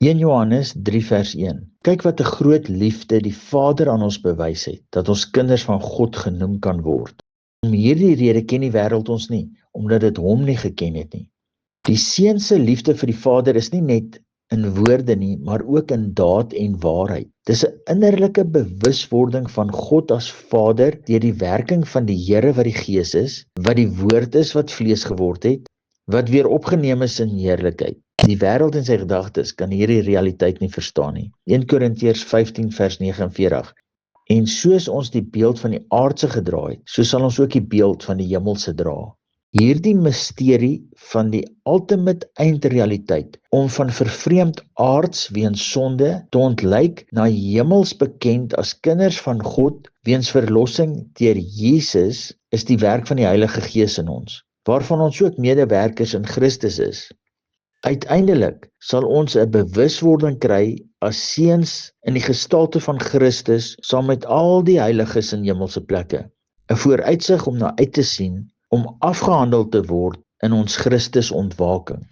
1 Johannes 3 vers 1. Kyk wat 'n groot liefde die Vader aan ons bewys het, dat ons kinders van God genoem kan word. Om hierdie rede ken die wêreld ons nie, omdat dit hom nie geken het nie. Die Seun se liefde vir die Vader is nie net in woorde nie, maar ook in daad en waarheid. Dis 'n innerlike bewuswording van God as Vader deur die werking van die Here wat die Gees is, wat die Woord is wat vlees geword het, wat weer opgeneem is in heerlikheid. Die wêreld en sy gedagtes kan hierdie realiteit nie verstaan nie. 1 Korintiërs 15 vers 49. En soos ons die beeld van die aardse gedra het, so sal ons ook die beeld van die hemelse dra. Hierdie misterie van die ultimate eindrealiteit om van vervreemd aards weens sonde te ontlyk na hemels bekend as kinders van God weens verlossing deur Jesus is die werk van die Heilige Gees in ons, waarvan ons ook medewerkers in Christus is. Uiteindelik sal ons 'n bewuswording kry as seuns in die gestalte van Christus saam met al die heiliges in hemelse plekke. 'n Vooruitsig om na uit te sien om afgehandel te word in ons Christus ontwaking.